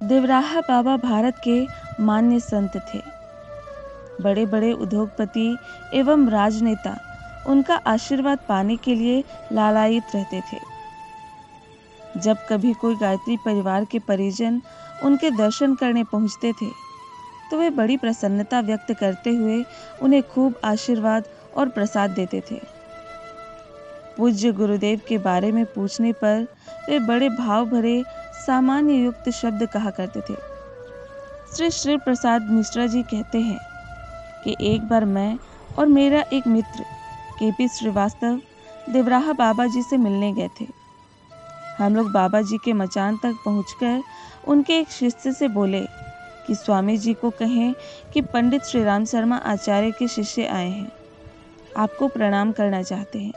देवराहा बाबा भारत के मान्य संत थे। बड़े बड़े उद्योगपति एवं राजनेता उनका आशीर्वाद पाने के लिए लालायित रहते थे। जब कभी कोई गायत्री परिवार के परिजन उनके दर्शन करने पहुंचते थे तो वे बड़ी प्रसन्नता व्यक्त करते हुए उन्हें खूब आशीर्वाद और प्रसाद देते थे। पूज्य गुरुदेव के बारे में पूछने पर वे बड़े भाव भरे सामान्य युक्त शब्द कहा करते थे। श्री श्री प्रसाद मिश्रा जी कहते हैं कि एक बार मैं और मेरा एक मित्र केपी श्रीवास्तव देवराहा बाबा जी से मिलने गए थे। हम लोग बाबा जी के मचान तक पहुंचकर उनके एक शिष्य से बोले कि स्वामी जी को कहें कि पंडित श्री राम शर्मा आचार्य के शिष्य आए हैं, आपको प्रणाम करना चाहते हैं।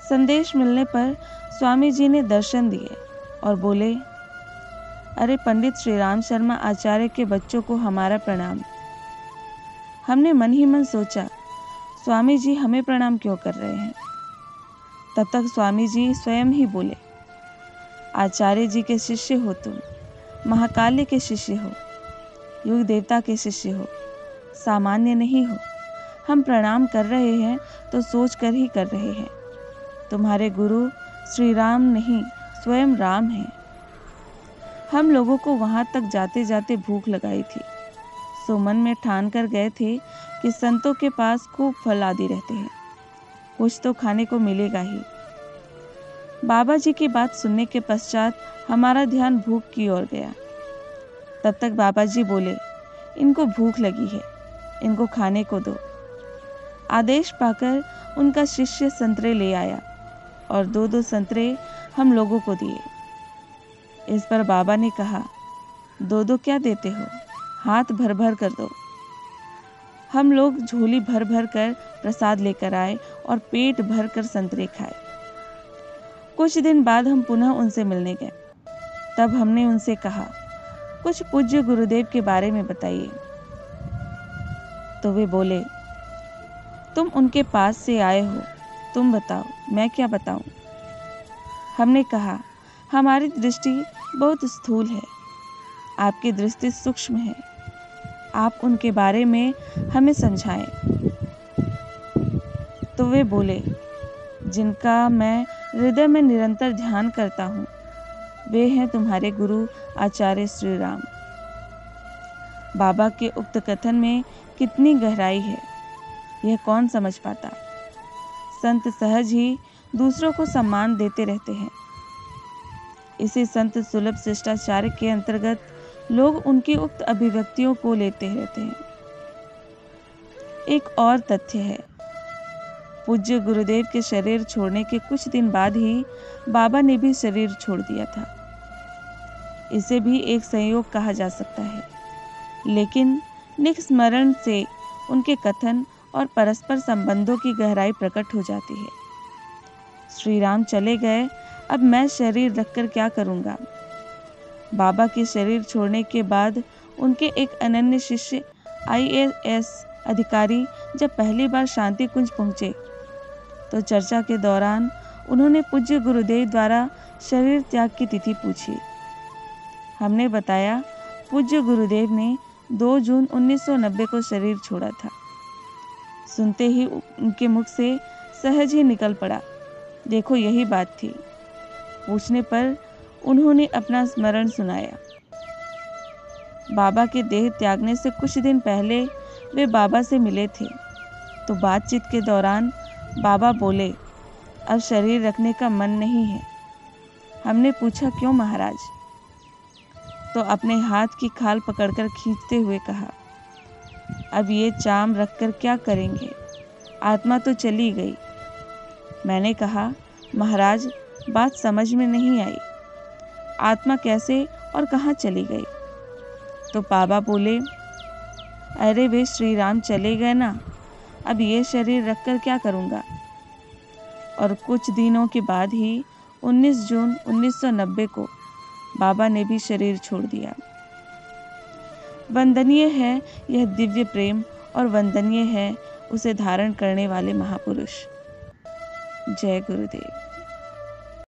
संदेश मिलने पर स्वामी जी ने दर्शन दिए और बोले, अरे पंडित श्री राम शर्मा आचार्य के बच्चों को हमारा प्रणाम। हमने मन ही मन सोचा, स्वामी जी हमें प्रणाम क्यों कर रहे हैं। तब तक स्वामी जी स्वयं ही बोले, आचार्य जी के शिष्य हो तुम, महाकाल्य के शिष्य हो, युग देवता के शिष्य हो, सामान्य नहीं हो। हम प्रणाम कर रहे हैं तो सोच कर ही कर रहे हैं। तुम्हारे गुरु श्री राम नहीं स्वयं राम हैं। हम लोगों को वहां तक जाते जाते भूख लगाई थी, सो मन में ठान कर गए थे कि संतों के पास खूब फल आदि रहते हैं, कुछ तो खाने को मिलेगा ही। बाबा जी की बात सुनने के पश्चात हमारा ध्यान भूख की ओर गया। तब तक बाबा जी बोले, इनको भूख लगी है, इनको खाने को दो। आदेश पाकर उनका शिष्य संतरे ले आया और 2-2 संतरे हम लोगों को दिए। इस पर बाबा ने कहा, 2-2 क्या देते हो, हाथ भर भर कर दो। हम लोग झोली भर भर कर प्रसाद लेकर आए और पेट भर कर संतरे खाए। कुछ दिन बाद हम पुनः उनसे मिलने गए। तब हमने उनसे कहा, कुछ पूज्य गुरुदेव के बारे में बताइए। तो वे बोले, तुम उनके पास से आए हो, तुम बताओ, मैं क्या बताऊं। हमने कहा, हमारी दृष्टि बहुत स्थूल है, आपकी दृष्टि सूक्ष्म है, आप उनके बारे में हमें समझाएं। तो वे बोले, जिनका मैं हृदय में निरंतर ध्यान करता हूँ, वे हैं तुम्हारे गुरु आचार्य श्री राम। बाबा के उक्त कथन में कितनी गहराई है, यह कौन समझ पाता। संत सहज ही दूसरों को सम्मान देते रहते हैं। इसी संत सुलभ शिष्टाचार के अंतर्गत लोग उनकी उक्त अभिव्यक्तियों को लेते रहते हैं। एक और तथ्य है, पूज्य गुरुदेव के शरीर छोड़ने के कुछ दिन बाद ही बाबा ने भी शरीर छोड़ दिया था। इसे भी एक संयोग कहा जा सकता है, लेकिन निस्मरण से उनके कथन और परस्पर संबंधों की गहराई प्रकट हो जाती है। श्री राम चले गए, अब मैं शरीर रखकर क्या करूंगा। बाबा के शरीर छोड़ने के बाद उनके एक अनन्य शिष्य IAS अधिकारी जब पहली बार शांति कुंज पहुंचे तो चर्चा के दौरान उन्होंने पूज्य गुरुदेव द्वारा शरीर त्याग की तिथि पूछी। हमने बताया, पूज्य गुरुदेव ने 2 जून 1990 को शरीर छोड़ा था। सुनते ही उनके मुख से सहज ही निकल पड़ा, देखो यही बात थी। पूछने पर उन्होंने अपना स्मरण सुनाया। बाबा के देह त्यागने से कुछ दिन पहले वे बाबा से मिले थे, तो बातचीत के दौरान बाबा बोले, अब शरीर रखने का मन नहीं है। हमने पूछा, क्यों महाराज। तो अपने हाथ की खाल पकड़कर खींचते हुए कहा, अब ये चाम रखकर क्या करेंगे, आत्मा तो चली गई। मैंने कहा, महाराज बात समझ में नहीं आई, आत्मा कैसे और कहाँ चली गई। तो बाबा बोले, अरे वे श्री राम चले गए ना, अब ये शरीर रखकर क्या करूँगा। और कुछ दिनों के बाद ही 19 जून 1990 को बाबा ने भी शरीर छोड़ दिया। वंदनीय है यह दिव्य प्रेम और वंदनीय है उसे धारण करने वाले महापुरुष। जय गुरुदेव।